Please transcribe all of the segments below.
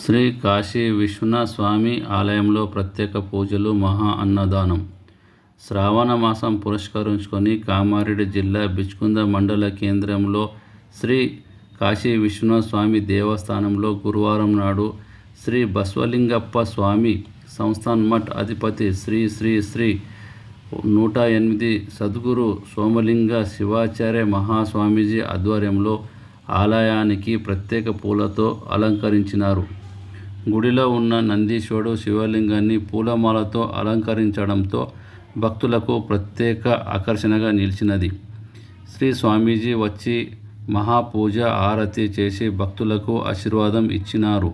శ్రీ కాశీ విశ్వనాథ స్వామి ఆలయంలో ప్రత్యేక పూజలు, మహా అన్నదానం. శ్రావణ మాసం పురస్కరించుకొని కామారెడ్డి జిల్లా బిచ్కుంద మండల కేంద్రంలో శ్రీ కాశీ విశ్వనాథ స్వామి దేవస్థానంలో గురువారం నాడు శ్రీ బసవలింగప్ప స్వామి సంస్థాన్ మఠ్ అధిపతి శ్రీ శ్రీ శ్రీ 108 సద్గురు సోమలింగ శివాచార్య మహాస్వామీజీ ఆధ్వర్యంలో ఆలయానికి ప్రత్యేక పూలతో అలంకరించినారు. గుడిలో ఉన్న నందీశ్వరుడు శివలింగాన్ని పూలమాలతో అలంకరించడంతో భక్తులకు ప్రత్యేక ఆకర్షణగా నిలిచినది. శ్రీ స్వామీజీ వచ్చి మహాపూజ ఆరతి చేసి భక్తులకు ఆశీర్వాదం ఇచ్చినారు.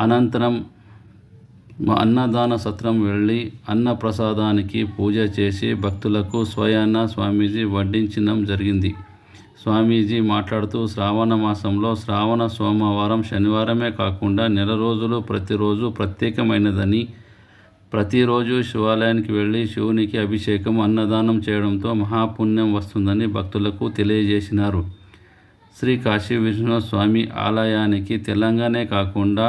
అనంతరం అన్నదాన సత్రం వెళ్ళి అన్న ప్రసాదానికి పూజ చేసి భక్తులకు స్వయాన స్వామీజీ వడ్డించడం జరిగింది. స్వామీజీ మాట్లాడుతూ శ్రావణ మాసంలో శ్రావణ సోమవారం శనివారమే కాకుండా నెల రోజులు ప్రతిరోజు ప్రత్యేకమైనదని, ప్రతిరోజు శివాలయానికి వెళ్ళి శివునికి అభిషేకం, అన్నదానం చేయడంతో మహాపుణ్యం వస్తుందని భక్తులకు తెలియజేసినారు. శ్రీ కాశీ విశ్వనాథ స్వామి ఆలయానికి తెలంగాణే కాకుండా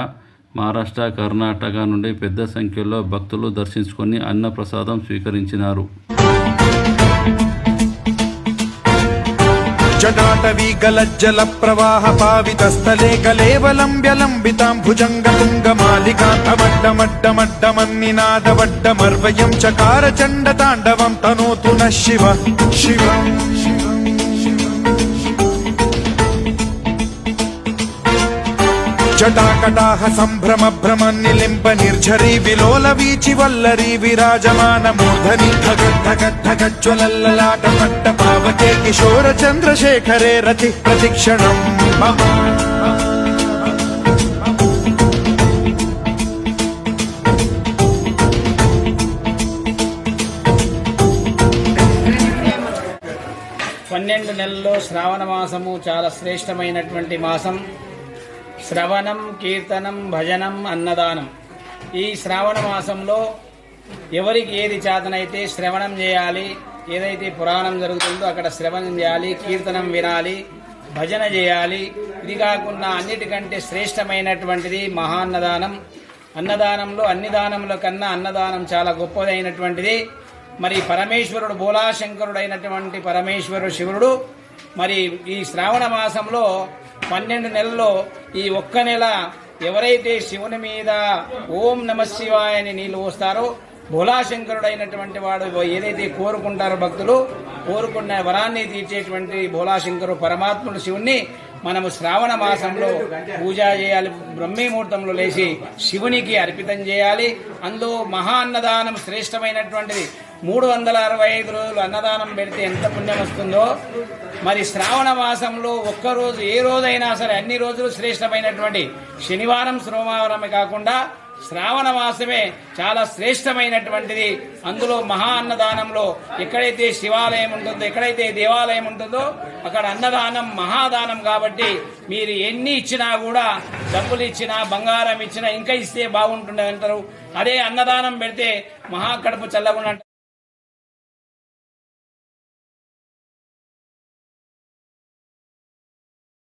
మహారాష్ట్ర, కర్ణాటక నుండి పెద్ద సంఖ్యలో భక్తులు దర్శించుకొని అన్నప్రసాదం స్వీకరించినారు. జటాటవీ గలజ్జల ప్రవాహ పావితస్థలే కలేవలంబ్యలంబితాం భుజంగతుంగమాలికాంతమడ్డమడ్డమడ్డమన్నినాదవడ్డమర్వయం చకార చండ తాండవం తనోతు న శివ శివ. జటాకటాహ సంభ్రమ భ్రమ నిలింప నిర్ఝరీ విలోల వీచి వల్లరీ విరాజమాన మూర్ధని ధగద్ధగద్ధగజ్వలల్లలాట పట్ట పావకే కిశోర చంద్రశేఖరే రతి ప్రతిక్షణం మమ. పన్నెండు నెలల్లో శ్రావణ మాసము చాలా శ్రేష్టమైనటువంటి మాసం. శ్రవణం, కీర్తనం, భజనం, అన్నదానం. ఈ శ్రావణ మాసంలో ఎవరికి ఏది చేతనైతే శ్రవణం చేయాలి, ఏదైతే పురాణం జరుగుతుందో అక్కడ శ్రవణం చేయాలి, కీర్తనం వినాలి, భజన చేయాలి. ఇది కాకుండా అన్నిటికంటే శ్రేష్టమైనటువంటిది మహాన్నదానం. అన్నదానంలో అన్ని దానముల కన్నా అన్నదానం చాలా గొప్పదైనటువంటిది. మరి పరమేశ్వరుడు బోలాశంకరుడైనటువంటి పరమేశ్వరుడు శివుడు మరి ఈ శ్రావణ మాసంలో 12 నెలల్లో ఈ ఒక్క నెల ఎవరైతే శివుని మీద ఓం నమ శివాయ అని నీళ్లు పోస్తారో భోలాశంకరుడైనటువంటి వాడు ఏదైతే కోరుకుంటారో భక్తులు కోరుకున్న వరాన్ని తీర్చేటువంటి భోలాశంకరు పరమాత్ముడు శివుణ్ణి మనము శ్రావణ మాసంలో పూజ చేయాలి. బ్రహ్మీముహూర్తంలో లేచి శివునికి అర్పితం చేయాలి. అందులో మహా అన్నదానం శ్రేష్టమైనటువంటిది. 365 రోజులు అన్నదానం పెడితే ఎంత పుణ్యం వస్తుందో మరి శ్రావణ మాసంలో ఒక్కరోజు ఏ రోజైనా సరే అన్ని రోజులు శ్రేష్టమైనటువంటి శనివారం, సోమవారమే కాకుండా శ్రావణ మాసమే చాలా శ్రేష్టమైనటువంటిది. అందులో మహా అన్నదానంలో ఎక్కడైతే శివాలయం ఉంటుందో, ఎక్కడైతే దేవాలయం ఉంటుందో అక్కడ అన్నదానం మహాదానం. కాబట్టి మీరు ఎన్ని ఇచ్చినా కూడా, డబ్బులు ఇచ్చినా, బంగారం ఇచ్చినా ఇంకా ఇస్తే బాగుంటుండే అంటారు. అదే అన్నదానం పెడితే మహా కడుపు చల్లగుండ